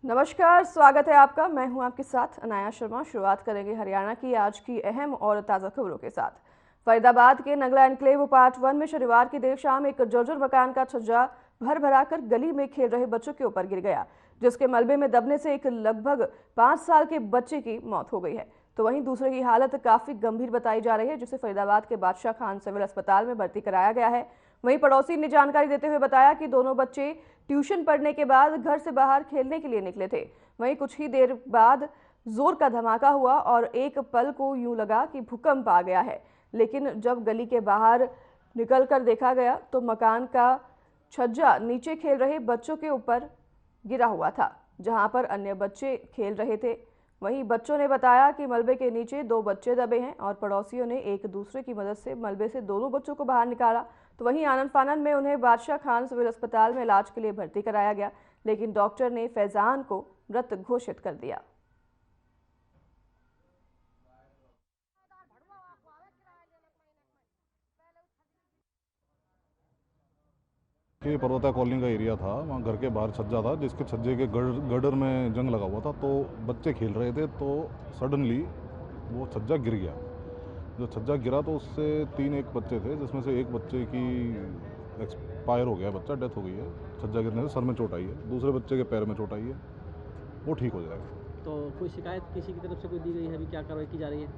नमस्कार, स्वागत है आपका। मैं हूं आपके साथ अनाया शर्मा। शुरुआत करेंगे हरियाणा की आज की अहम और ताज़ा खबरों के साथ। फरीदाबाद के नगला एनक्लेव पार्ट 1 में शनिवार की देर शाम एक जर्जर मकान का छज्जा भर भराकर गली में खेल रहे बच्चों के ऊपर गिर गया, जिसके मलबे में दबने से एक लगभग 5 साल के बच्चे की मौत हो गई है। तो वहीं दूसरे की हालत काफी गंभीर बताई जा रही है, जिसे फरीदाबाद के बादशाह खान सिविल अस्पताल में भर्ती कराया गया है। वहीं पड़ोसी ने जानकारी देते हुए बताया कि दोनों बच्चे ट्यूशन पढ़ने के बाद घर से बाहर खेलने के लिए निकले थे। वहीं कुछ ही देर बाद जोर का धमाका हुआ और एक पल को यूं लगा कि भूकंप आ गया है, लेकिन जब गली के बाहर निकलकर देखा गया तो मकान का छज्जा नीचे खेल रहे बच्चों के ऊपर गिरा हुआ था, जहां पर अन्य बच्चे खेल रहे थे। वहीं बच्चों ने बताया कि मलबे के नीचे 2 बच्चे दबे हैं और पड़ोसियों ने एक दूसरे की मदद से मलबे से दोनों बच्चों को बाहर निकाला। तो वहीं आनन फानन में उन्हें बादशाह खान सिविल अस्पताल में इलाज के लिए भर्ती कराया गया, लेकिन डॉक्टर ने फैजान को मृत घोषित कर दिया। ये पर्वता कॉलोनी का एरिया था। वहाँ घर के बाहर छज्जा था, जिसके छज्जे के गर्डर में जंग लगा हुआ था। तो बच्चे खेल रहे थे, तो सडनली वो छज्जा गिर गया। जो छज्जा गिरा तो उससे 3 एक बच्चे थे, जिसमें से एक बच्चे की एक्सपायर हो गया, बच्चा डेथ हो गई है। छज्जा गिरने से सर में चोट आई है, दूसरे बच्चे के पैर में चोट आई है, वो ठीक हो जाएगा। तो कोई शिकायत किसी की तरफ से कोई दी गई है? अभी क्या कार्रवाई की जा रही है?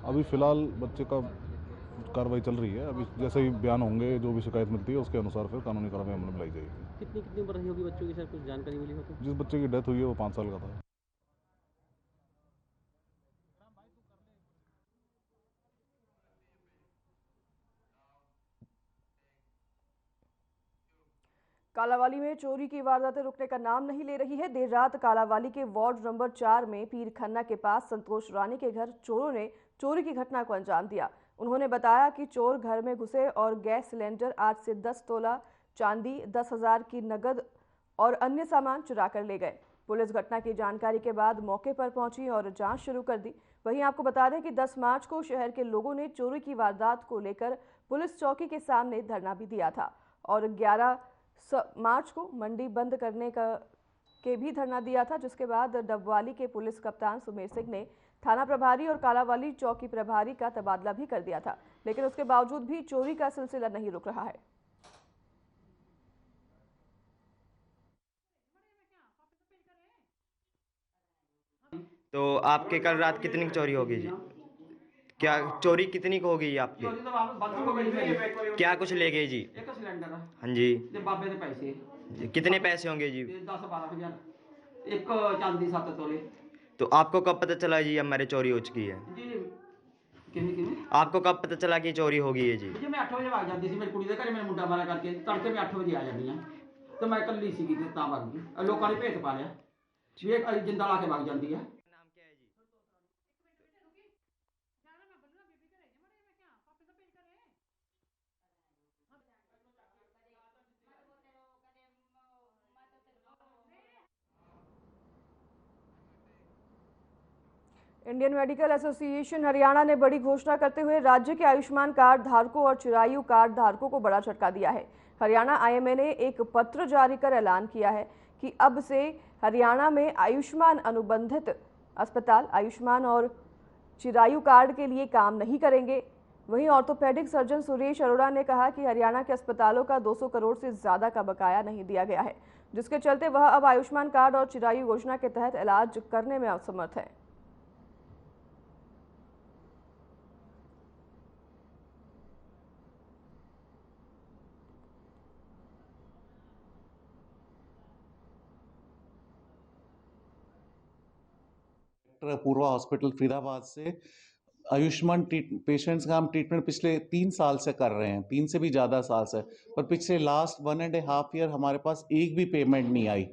अभी फ़िलहाल बच्चे का कार्रवाई चल रही है। अभी जैसे ही बयान होंगे, जो भी शिकायत मिलती है उसके अनुसार फिर कानूनी कार्रवाई अमल में लाई जाएगी। कितनी कितनी उम्र रही होगी बच्चों की, सर कुछ जानकारी मिली हो तो? जिस बच्चे की डेथ हुई है वो 5 साल का था। कालावाली में चोरी की वारदातें रुकने का नाम नहीं ले रही है। देर रात कालावाली के वार्ड नंबर 4 में पीर खन्ना के पास संतोष रानी के घर चोरों ने चोरी की घटना को अंजाम दिया। उन्होंने बताया कि चोर घर में घुसे और गैस सिलेंडर, 8 से 10 तोला चांदी, 10,000 की नगद और अन्य सामान चुरा कर ले गए। पुलिस घटना की जानकारी के बाद मौके पर पहुंची और जांच शुरू कर दी। वहीं आपको बता दें कि 10 मार्च को शहर के लोगों ने चोरी की वारदात को लेकर पुलिस चौकी के सामने धरना भी दिया था और 11 मार्च को मंडी बंद करने के भी धरना दिया था, जिसके बाद डबवाली के पुलिस कप्तान सुमेर सिंह ने थाना प्रभारी और कालावाली चौकी प्रभारी का तबादला भी कर दिया था, लेकिन उसके बावजूद भी चोरी का सिलसिला नहीं रुक रहा है। तो आपके कल रात कितनी चोरी होगी जी? क्या चोरी कितनी को होगी आपके? चोरी तो वापस बंद हो गई मेरी। क्या कुछ ले गए जी? एक सिलेंडर है हाँ जी। ते बाबे के पैसे जी, कितने पैसे होंगे जी? 10-12 हजार, एक चांदी 7 तोले। तो आपको कब पता चला जी हमारे चोरी हो चुकी है? जी किन्नी किन्नी आपको कब पता चला कि चोरी हो गई है जी? जी मैं 8 बजे आ जाती सी, मेरी कुड़ी दे घरे मेरा मुंडा मारा करके तड़के मैं 8 बजे आ जानी है। तो मैं कल्ली सी की ता भाग गई, लोगों ने भेत पा लिया जी, एक जिंदा ला के भाग जाती है। नाम क्या है जी? इंडियन मेडिकल एसोसिएशन हरियाणा ने बड़ी घोषणा करते हुए राज्य के आयुष्मान कार्ड धारकों और चिरायु कार्ड धारकों को बड़ा झटका दिया है। हरियाणा आईएमए ने एक पत्र जारी कर ऐलान किया है कि अब से हरियाणा में आयुष्मान अनुबंधित अस्पताल आयुष्मान और चिरायु कार्ड के लिए काम नहीं करेंगे। वहीं ऑर्थोपेडिक सर्जन सुरेश अरोड़ा ने कहा कि हरियाणा के अस्पतालों का 200 करोड़ से ज्यादा का बकाया नहीं दिया गया है, जिसके चलते वह अब आयुष्मान कार्ड और चिरायु योजना के तहत इलाज करने में असमर्थ है। पूर्वा हॉस्पिटल फरीदाबाद से आयुष्मान पेशेंट्स का हम ट्रीटमेंट पिछले 3 साल से कर रहे हैं, 3 से भी ज़्यादा साल से, पर पिछले लास्ट 1.5 ईयर हमारे पास एक भी पेमेंट नहीं आई।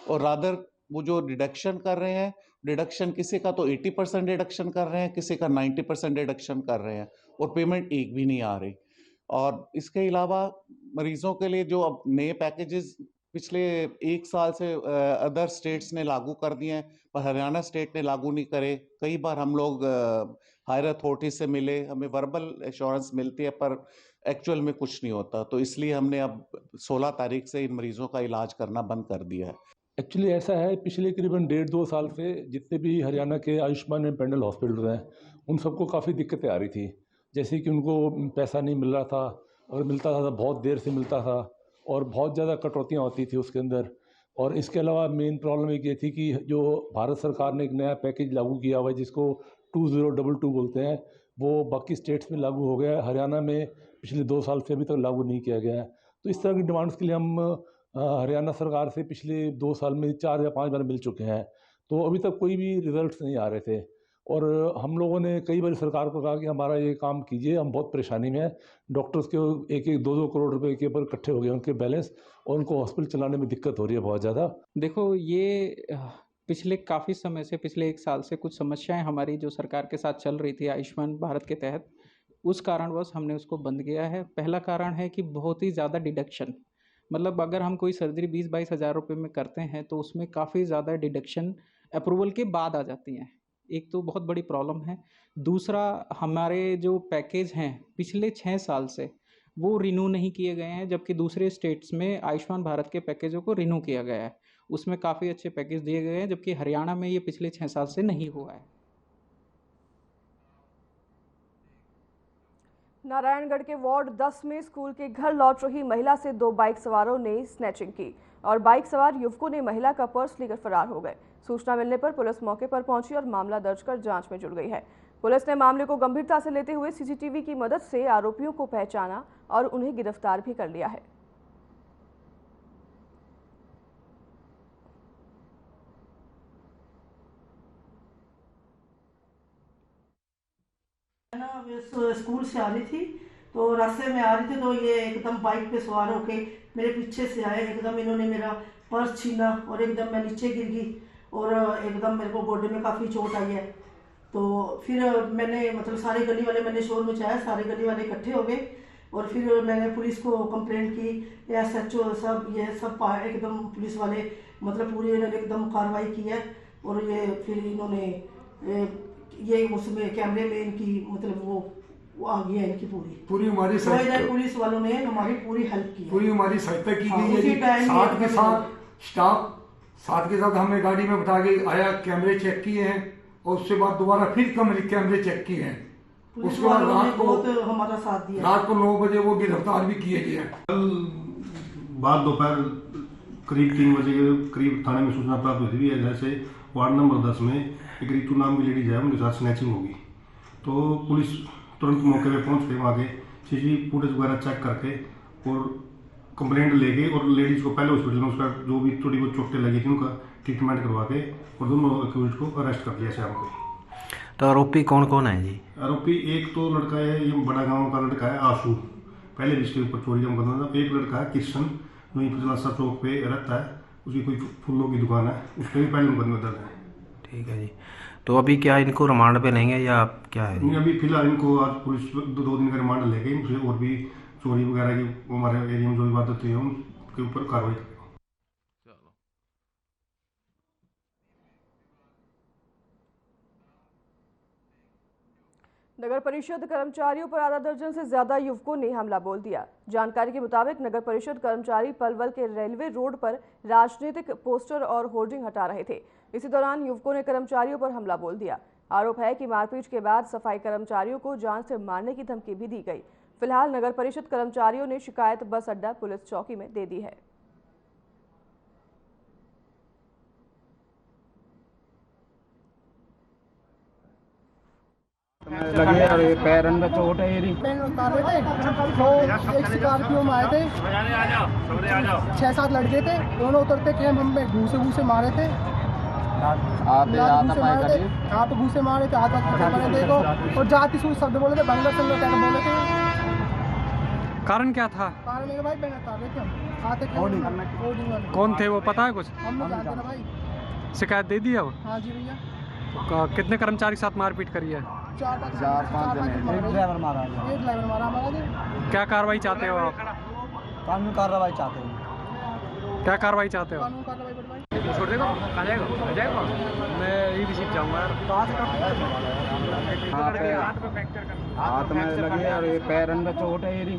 और रादर वो जो डिडक्शन कर रहे हैं, डिडक्शन किसी का तो 80% डिडक्शन कर रहे हैं, किसी का 90% डिडक्शन कर रहे हैं और पेमेंट एक भी नहीं आ रही। और इसके अलावा मरीजों के लिए जो अब नए पैकेजेस पिछले 1 साल से अदर स्टेट्स ने लागू कर दिए हैं, पर हरियाणा स्टेट ने लागू नहीं करे। कई बार हम लोग हायर अथॉरिटी से मिले, हमें वर्बल एश्योरेंस मिलती है पर एक्चुअल में कुछ नहीं होता। तो इसलिए हमने अब 16 तारीख से इन मरीजों का इलाज करना बंद कर दिया है। एक्चुअली ऐसा है, पिछले करीबन 1.5-2 साल से जितने भी हरियाणा के आयुष्मान एंड पेंडल हॉस्पिटल हैं उन सबको काफ़ी दिक्कतें आ रही थी। जैसे कि उनको पैसा नहीं मिल रहा था, और मिलता था तो बहुत देर से मिलता था और बहुत ज़्यादा कटौतियाँ होती थी उसके अंदर। और इसके अलावा मेन प्रॉब्लम एक ये थी कि जो भारत सरकार ने एक नया पैकेज लागू किया हुआ है जिसको 2022 बोलते हैं, वो बाकी स्टेट्स में लागू हो गया है, हरियाणा में पिछले 2 साल से अभी तक लागू नहीं किया गया है। तो इस तरह की डिमांड्स के लिए हम हरियाणा सरकार से पिछले 2 साल में 4 या 5 बार मिल चुके हैं, तो अभी तक कोई भी रिजल्ट्स नहीं आ रहे थे। और हम लोगों ने कई बार सरकार को कहा कि हमारा ये काम कीजिए, हम बहुत परेशानी में हैं। डॉक्टर्स के 1-1, 2-2 करोड़ रुपए के ऊपर इकट्ठे हो गए उनके बैलेंस, और उनको हॉस्पिटल चलाने में दिक्कत हो रही है बहुत ज़्यादा। देखो, ये पिछले काफ़ी समय से, पिछले 1 साल से कुछ समस्याएं हमारी जो सरकार के साथ चल रही थी आयुष्मान भारत के तहत, उस कारणवश हमने उसको बंद किया है। पहला कारण है कि बहुत ही ज़्यादा डिडक्शन, मतलब अगर हम कोई सर्जरी 20-22 हज़ार रुपये में करते हैं तो उसमें काफ़ी ज़्यादा डिडक्शन अप्रूवल के बाद आ जाती हैं। एक तो बहुत बड़ी प्रॉब्लम है। दूसरा, हमारे जो पैकेज हैं पिछले 6 साल से वो रिन्यू नहीं किए गए हैं, जबकि दूसरे स्टेट्स में आयुष्मान भारत के पैकेजों को रिन्यू किया गया है, उसमें काफ़ी अच्छे पैकेज दिए गए हैं, जबकि हरियाणा में ये पिछले 6 साल से नहीं हुआ है। नारायणगढ़ के वार्ड 10 में स्कूल के घर लौट रही महिला से 2 बाइक सवारों ने स्नैचिंग की और बाइक सवार युवकों ने महिला का पर्स लेकर फरार हो गए। सूचना मिलने पर पुलिस मौके पर पहुंची और मामला दर्ज कर जांच में जुट गई है। पुलिस ने मामले को गंभीरता से लेते हुए सीसीटीवी की मदद से आरोपियों को पहचाना और उन्हें गिरफ्तार भी कर लिया है। स्कूल से आ रही थी तो रास्ते में आ रही थी तो ये एकदम बाइक पे सवार होके मेरे पीछे से आए। एकदम इन्होंने मेरा पर्स छीना और एकदम मैं नीचे गिर गई और एकदम मेरे को गोडे में काफ़ी चोट आई है। तो फिर मैंने मतलब सारे गली वाले, मैंने शोर मचाया, सारे गली वाले इकट्ठे हो गए और फिर मैंने पुलिस को कंप्लेंट की। SHO सब ये सब एकदम पुलिस वाले मतलब पूरी इन्होंने एकदम कार्रवाई की है और ये फिर इन्होंने ये उसमें कैमरे में इनकी मतलब वो आ गई है इनकी पूरी हमारी पुलिस वालों ने हमारी पूरी हेल्प की, पूरी हमारी सहायता की गई है। साथ के साथ स्टाफ साथ के साथ हमने गाड़ी में बैठा के आया, कैमरे चेक किए हैं और उसके बाद दोबारा फिर कैमरे चेक किए हैं। उसके बाद रात को हमारा साथ दिया, रात को 9 बजे वो गिरफ्तार भी किए गए हैं। कल बाद दोपहर करीब 3 बजे के करीब थाने में सूचना प्राप्त हुई थी जैसे वार्ड नंबर 10 में एक रितु नाम की लेडीज है, उनके साथ स्नैचिंग होगी। तो पुलिस तुरंत मौके पे पहुंच के वहाँ के सीसीटीवी फुटेज वगैरह चेक करके और कंप्लेंट लेके और लेडीज को पहले हॉस्पिटल में उसका जो भी थोड़ी बहुत चोटें लगी थी उनका ट्रीटमेंट करवा के और दोनों अक्यूज्ड को अरेस्ट कर लिया शाम को। तो आरोपी कौन कौन है जी? आरोपी एक तो लड़का है, ये बड़ा गाँव का लड़का है आशू, पहले भी इसके ऊपर चोरी करता था। एक लड़का है किशन जो फजलासा चौक पे रहता है, उसकी कोई फूलों की दुकान है, उस पर भी पहले मुकदमा दर्ज है। ठीक है जी। तो अभी क्या इनको रिमांड पे लेंगे या क्या है? नहीं, अभी फिलहाल इनको आज पुलिस 2 दिन का रिमांड लेके इनसे और भी चोरी वगैरह की हमारे एरिया में जो भी बात होती है उनके ऊपर कार्रवाई करेंगे। नगर परिषद कर्मचारियों पर आधा दर्जन से ज्यादा युवकों ने हमला बोल दिया। जानकारी के मुताबिक नगर परिषद कर्मचारी पलवल के रेलवे रोड पर राजनीतिक पोस्टर और होर्डिंग हटा रहे थे। इसी दौरान युवकों ने कर्मचारियों पर हमला बोल दिया। आरोप है कि मारपीट के बाद सफाई कर्मचारियों को जान से मारने की धमकी भी दी गई। फिलहाल नगर परिषद कर्मचारियों ने शिकायत बस अड्डा पुलिस चौकी में दे दी है। लगे और ये पैर अंदर चोट है। ये उतार रहे थे तो एक स्कॉर्पियो में आए थे, 6-7 लड़के थे, दोनों उतरते थे, हम पे घूसे मारे थे, हाथ घूसे मारे थे, हाथ देखो और जाति सूच शब्द बोले थे, बंगला से क्या बोले थे। कारण क्या था? कारण है भाई बैन उतार रहे थे हम, आते थे। कौन थे वो पता है कुछ? हम लोग जानते ना भाई। शिकायत दे दी है वो? हाँ जी भैया। कितने कर्मचारी साथ मारपीट करी है? 4-5 जने। एक ड्राइवर मारा हमारा जी। क्या कार्रवाई चाहते हो आप? कानूनी कार्रवाई चाहते हैं। क्या कार्रवाई चाहते हो? कानून कार्रवाई बढ़वाई। छोड़ देगा? कहाँ जाएगा? कहाँ जाएगा? मैं यही रिसीव जाऊँगा यार। हाथ में लगी है और ये पैर अंदर चोट है ये।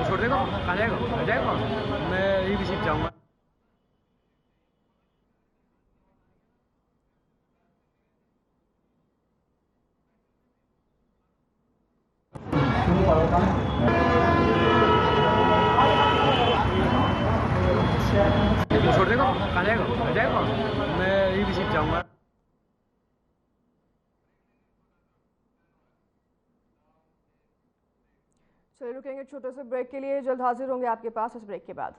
छोड़ देगा? कहाँ जाएगा? कहाँ जाएगा? मैं यही रिसीव जाऊँगा। छोड़ देगा? कहाँ जाएगा? कहाँ जाएगा? मैं यही रिसीव जाऊँगा। चलिए रुकेंगे छोटे से ब्रेक के लिए, जल्द हाजिर होंगे आपके पास इस ब्रेक के बाद।